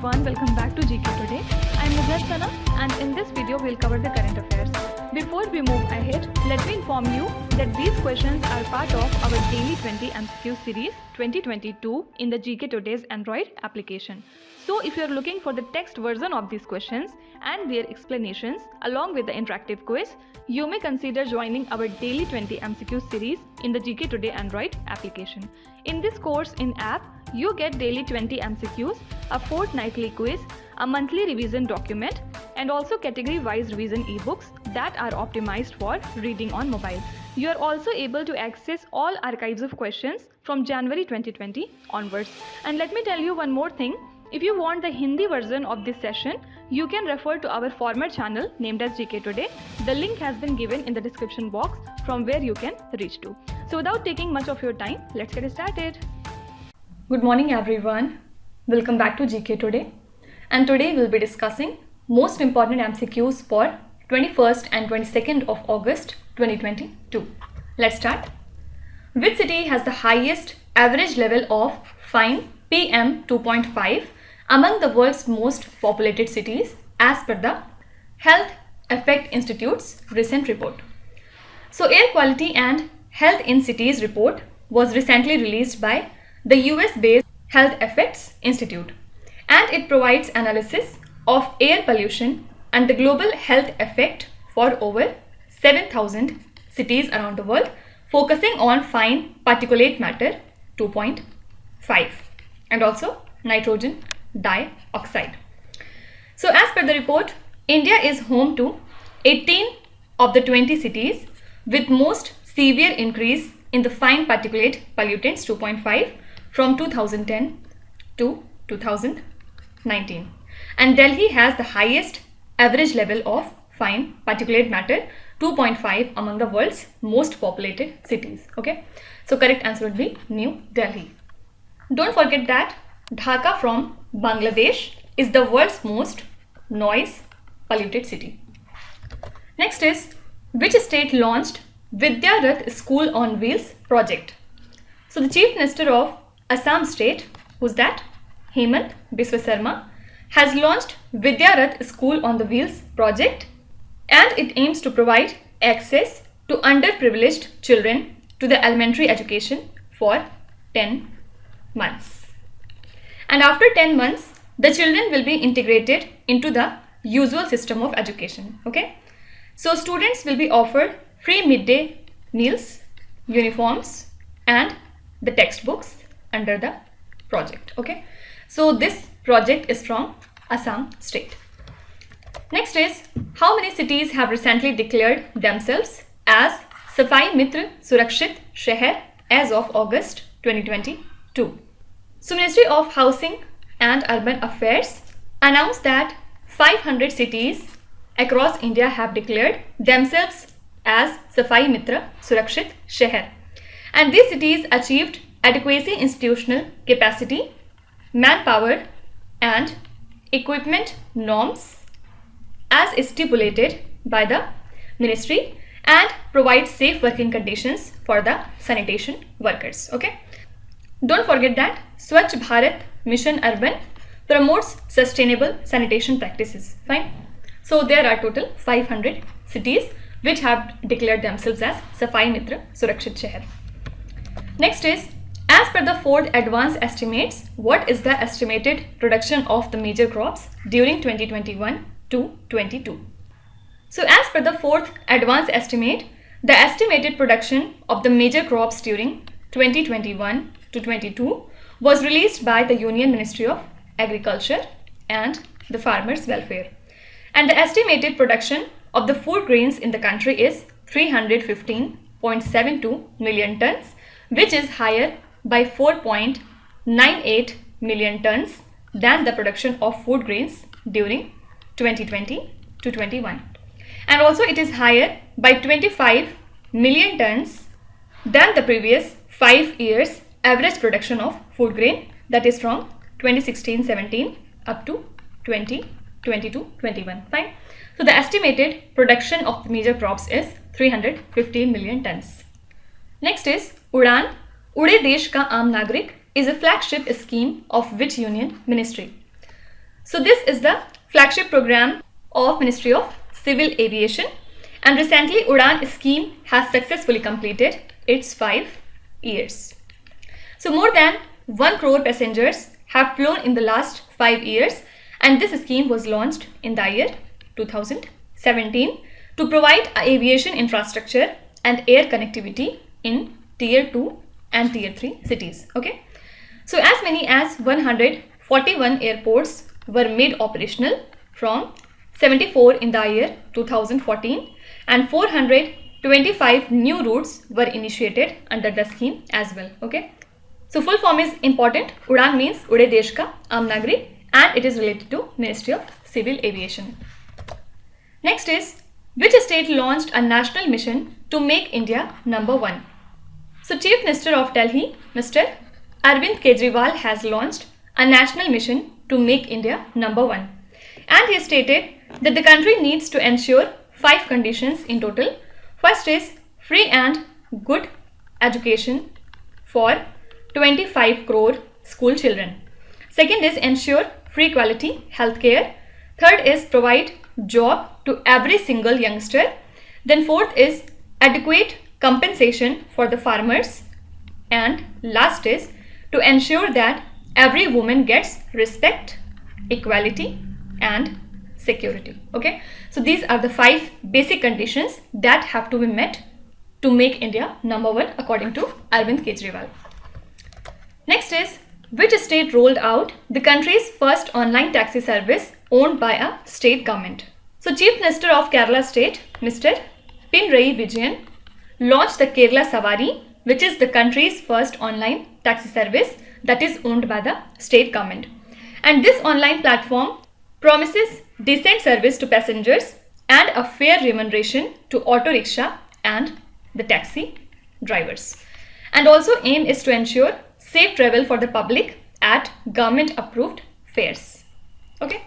everyone, welcome back to GK Today. I am Vidyarat and in this video we'll cover the current affairs. Before we move ahead, let me inform you that these questions are part of our daily 20 MCQ series 2022 in the GK Today's Android application. So if you are looking for the text version of these questions and their explanations along with the interactive quiz, you may consider joining our daily 20 MCQ series in the GK Today Android application. In this course in app, you get daily 20 MCQs, a fortnightly quiz, a monthly revision document, and also category-wise revision e-books that are optimized for reading on mobile. You are also able to access all archives of questions from January 2020 onwards. And let me tell you one more thing. If you want the Hindi version of this session, you can refer to our former channel named as GK Today. The link has been given in the description box from where you can reach to. So without taking much of your time, let's get started. Good morning everyone. Welcome back to GK Today. And today we'll be discussing most important MCQs for 21st and 22nd of August 2022. Let's start. Which city has the highest average level of fine PM 2.5 among the world's most populated cities as per the Health Effect Institute's recent report? So Air Quality and Health in Cities report was recently released by the US-based Health Effects Institute, and it provides analysis of air pollution and the global health effect for over 7,000 cities around the world, focusing on fine particulate matter 2.5 and also nitrogen dioxide. So as per the report, India is home to 18 of the 20 cities with most severe increase in the fine particulate pollutants 2.5 from 2010 to 2019. And Delhi has the highest average level of fine particulate matter 2.5 among the world's most populated cities. Okay, so correct answer would be New Delhi. Don't forget that Dhaka from Bangladesh is the world's most noise polluted city. Next is, which state launched Vidyarat School on Wheels project? So the Chief Minister of Assam state, who's that? Hemant Biswa Sarma, has launched Vidyarat School on the Wheels project, and it aims to provide access to underprivileged children to the elementary education for 10 months. And after 10 months, the children will be integrated into the usual system of education. Okay, so students will be offered free midday meals, uniforms, and the textbooks under the project. Okay, so this project is from Assam state. Next is, how many cities have recently declared themselves as Safai Mitra Surakshit Shehar as of August 2022? So Ministry of Housing and Urban Affairs announced that 500 cities across India have declared themselves as Safai Mitra Surakshit Shehar, and these cities achieved adequacy institutional capacity, manpower and equipment norms as stipulated by the ministry, and provide safe working conditions for the sanitation workers. Okay, don't forget that Swachh Bharat Mission Urban promotes sustainable sanitation practices. Fine. So there are total 500 cities which have declared themselves as Safai Mitra Surakshit Shehar. Next is, as per the fourth advance estimates, what is the estimated production of the major crops during 2021 to 22? So as per the fourth advance estimate, the estimated production of the major crops during 2021 to 22 was released by the Union Ministry of Agriculture and the Farmers Welfare. And the estimated production of the food grains in the country is 315.72 million tons, which is higher by 4.98 million tons than the production of food grains during 2020 to 21. And also it is higher by 25 million tons than the previous 5 years average production of food grain, that is from 2016-17 up to 2022-21. Fine. So the estimated production of the major crops is 315 million tons. Next is Udan, Ude Desh Ka Aam Nagrik is a flagship scheme of which union ministry? So this is the flagship program of Ministry of Civil Aviation, and recently Udan scheme has successfully completed its 5 years. So more than 1 crore passengers have flown in the last 5 years, and this scheme was launched in the year 2017 to provide aviation infrastructure and air connectivity in Tier 2 and Tier 3 cities. Okay. So as many as 141 airports were made operational from 74 in the year 2014, and 425 new routes were initiated under the scheme as well. Okay. So full form is important. Udan means Ude Desh Ka Aam Nagrik, and it is related to Ministry of Civil Aviation. Next is, which state launched a national mission to make India number 1? So Chief Minister of Delhi, Mr. Arvind Kejriwal, has launched a national mission to make India number 1. And he stated that the country needs to ensure 5 conditions in total. First is free and good education for 25 crore school children. Second is ensure free quality healthcare. Third is provide job to every single youngster. Then fourth is adequate compensation for the farmers. And last is to ensure that every woman gets respect, equality and security. Okay. So these are the 5 basic conditions that have to be met to make India number 1 according to Arvind Kejriwal. Next is, which state rolled out the country's first online taxi service owned by a state government? So Chief Minister of Kerala State, Mr. Pinarayi Vijayan, launched the Kerala Savari, which is the country's first online taxi service that is owned by the state government. And this online platform promises decent service to passengers and a fair remuneration to auto rickshaw and the taxi drivers. And also aim is to ensure safe travel for the public at government approved fares. Okay.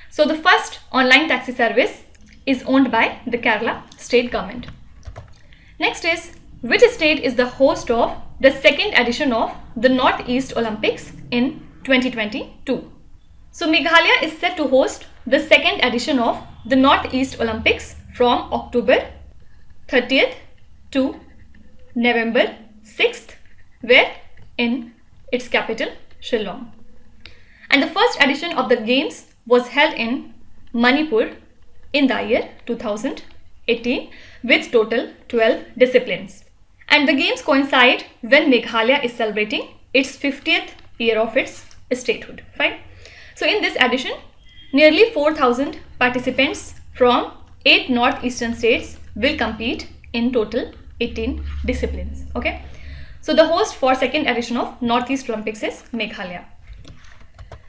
So the first online taxi service is owned by the Kerala state government. Next is, which state is the host of the second edition of the Northeast Olympics in 2022? So Meghalaya is set to host the second edition of the Northeast Olympics from October 30th to November 6th, where in its capital Shillong. And the first edition of the games was held in Manipur in the year 2018 with total 12 disciplines. And the games coincide when Meghalaya is celebrating its 50th year of its statehood. Fine. So in this edition, nearly 4,000 participants from 8 northeastern states will compete in total 18 disciplines. Okay. So the host for second edition of Northeast Olympics is Meghalaya.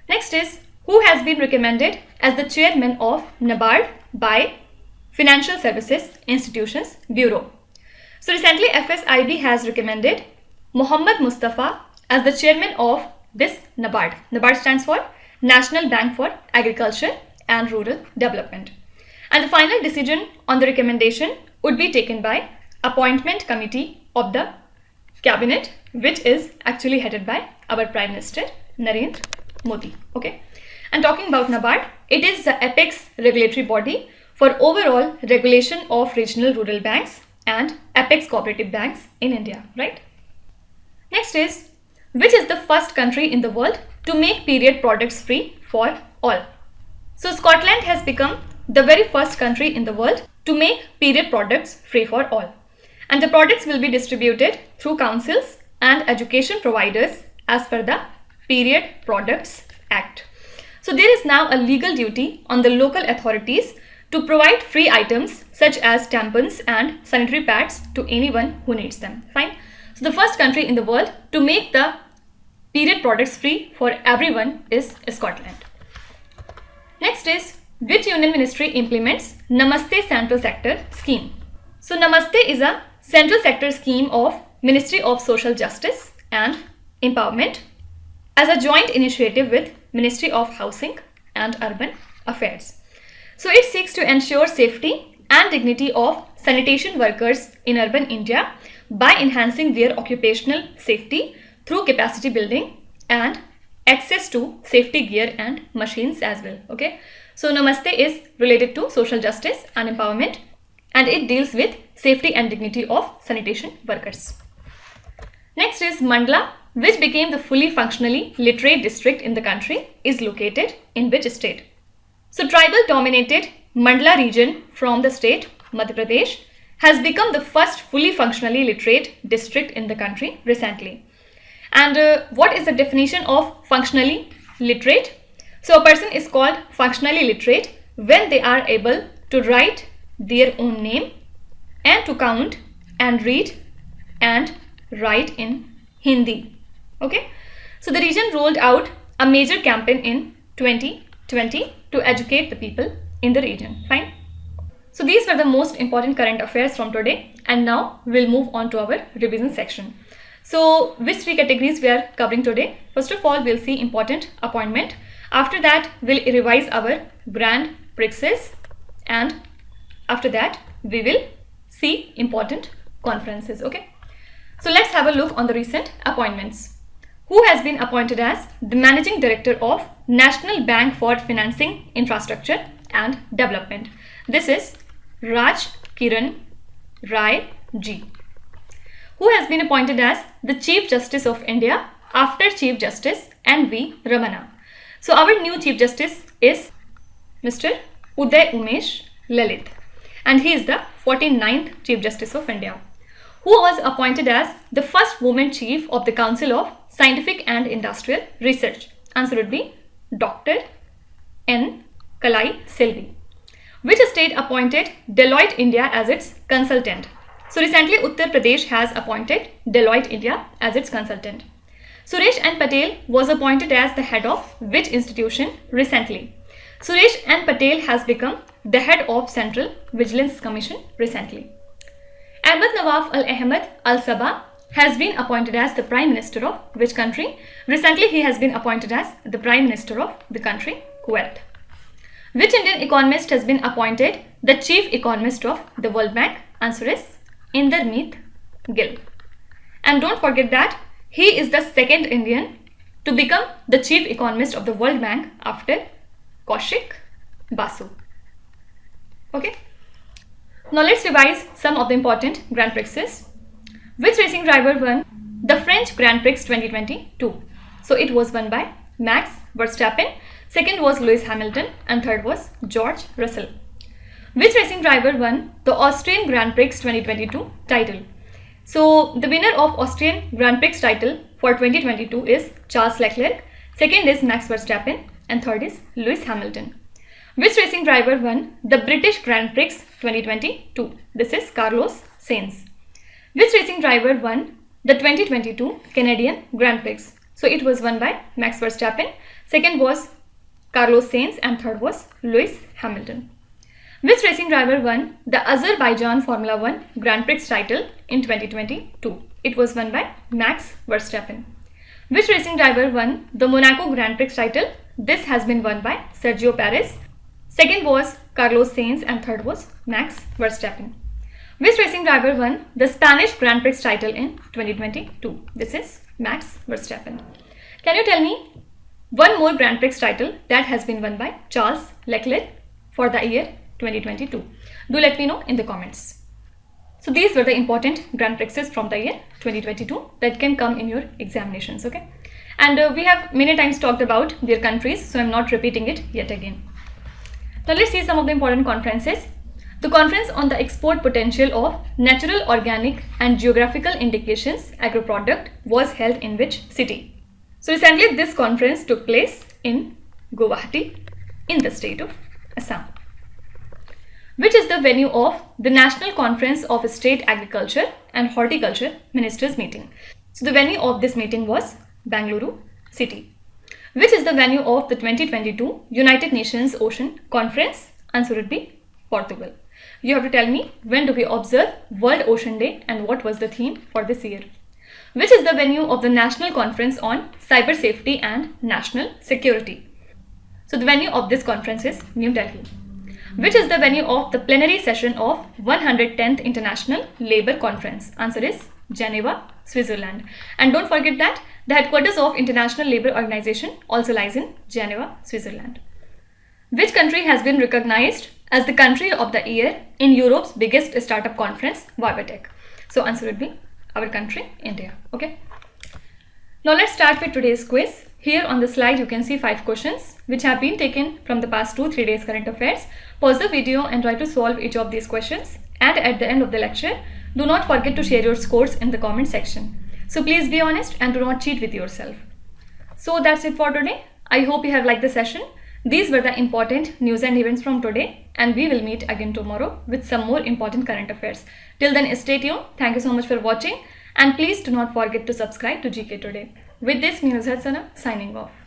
Next is, who has been recommended as the chairman of NABARD by Financial Services Institutions Bureau? So recently FSIB has recommended Mohammad Mustafa as the chairman of this NABARD. NABARD stands for National Bank for Agriculture and Rural Development. And the final decision on the recommendation would be taken by Appointment Committee of the Cabinet, which is actually headed by our Prime Minister Narendra Modi. Okay. And talking about NABARD, it is the apex regulatory body for overall regulation of regional rural banks and apex cooperative banks in India, right? Next is, which is the first country in the world to make period products free for all? So Scotland has become the very first country in the world to make period products free for all. And the products will be distributed through councils and education providers as per the Period Products Act. So there is now a legal duty on the local authorities to provide free items such as tampons and sanitary pads to anyone who needs them. Fine. So the first country in the world to make the period products free for everyone is Scotland. Next is, which union ministry implements Namaste Central Sector Scheme? So Namaste is a central sector scheme of Ministry of Social Justice and Empowerment as a joint initiative with Ministry of Housing and Urban Affairs. So it seeks to ensure safety and dignity of sanitation workers in urban India by enhancing their occupational safety through capacity building and access to safety gear and machines as well. Okay, so Namaste is related to social justice and empowerment, and it deals with safety and dignity of sanitation workers. Next is Mangla, which became the fully functionally literate district in the country, is located in which state? So tribal dominated Mandla region from the state Madhya Pradesh has become the first fully functionally literate district in the country recently. And what is the definition of functionally literate? So a person is called functionally literate when they are able to write their own name and to count and read and write in Hindi. Okay, so the region rolled out a major campaign in 2020 to educate the people in the region. Fine. So these were the most important current affairs from today, and now we'll move on to our revision section. So which three categories we are covering today? First of all, we'll see important appointment. After that, we'll revise our grand prixes, and after that, we will see important conferences. Okay. So let's have a look on the recent appointments. Who has been appointed as the Managing Director of National Bank for Financing Infrastructure and Development? This is Raj Kiran Rai Ji. Who has been appointed as the Chief Justice of India after Chief Justice N.V. Ramana? So our new Chief Justice is Mr. Uday Umesh Lalit, and he is the 49th Chief Justice of India. Who was appointed as the first woman Chief of the Council of Scientific and Industrial Research? Answer would be Dr. N. Kalai Selvi. Which state appointed Deloitte India as its consultant? So recently Uttar Pradesh has appointed Deloitte India as its consultant. Suresh N. Patel was appointed as the head of which institution recently? Suresh N. Patel has become the head of Central Vigilance Commission recently. Ahmed Nawaf Al-Ahmed Al-Sabah has been appointed as the Prime Minister of which country? Recently he has been appointed as the Prime Minister of the country Kuwait. Which Indian economist has been appointed the Chief Economist of the World Bank? Answer is Indermeet Gill. And don't forget that he is the second Indian to become the Chief Economist of the World Bank after Kaushik Basu. Okay. Now let's revise some of the important Grand Prixes. Which racing driver won the French Grand Prix 2022? So it was won by Max Verstappen, second was Lewis Hamilton, and third was George Russell. Which racing driver won the Austrian Grand Prix 2022 title? So the winner of Austrian Grand Prix title for 2022 is Charles Leclerc, second is Max Verstappen, and third is Lewis Hamilton. Which racing driver won the British Grand Prix 2022? This is Carlos Sainz. Which racing driver won the 2022 Canadian Grand Prix? So it was won by Max Verstappen, second was Carlos Sainz, and third was Lewis Hamilton. Which racing driver won the Azerbaijan Formula 1 Grand Prix title in 2022? It was won by Max Verstappen. Which racing driver won the Monaco Grand Prix title? This has been won by Sergio Perez. Second was Carlos Sainz, and third was Max Verstappen. Which racing driver won the Spanish Grand Prix title in 2022? This is Max Verstappen. Can you tell me one more Grand Prix title that has been won by Charles Leclerc for the year 2022? Do let me know in the comments. So these were the important Grand Prixes from the year 2022 that can come in your examinations. Okay, and we have many times talked about their countries, so I'm not repeating it yet again. Now let's see some of the important conferences. The conference on the export potential of natural, organic and geographical indications agro-product was held in which city? So recently this conference took place in Guwahati in the state of Assam. Which is the venue of the National Conference of State Agriculture and Horticulture Ministers meeting? So the venue of this meeting was Bangalore city. Which is the venue of the 2022 United Nations Ocean Conference? Answer would be Portugal. You have to tell me when do we observe World Ocean Day and what was the theme for this year. Which is the venue of the National Conference on Cyber Safety and National Security? So the venue of this conference is New Delhi. Which is the venue of the plenary session of 110th International Labour Conference? Answer is Geneva, Switzerland. And don't forget that The headquarters of International Labour Organization also lies in Geneva, Switzerland. Which country has been recognized as the country of the year in Europe's biggest startup conference, Vivatech? So answer would be our country, India. Okay. Now let's start with today's quiz. Here on the slide you can see 5 questions which have been taken from the past 2-3 days current affairs. Pause the video and try to solve each of these questions. And at the end of the lecture, do not forget to share your scores in the comment section. So please be honest and do not cheat with yourself. So that's it for today. I hope you have liked the session. These were the important news and events from today, and we will meet again tomorrow with some more important current affairs. Till then, stay tuned. Thank you so much for watching, and please do not forget to subscribe to GK Today. With this, me Vidyarat School signing off.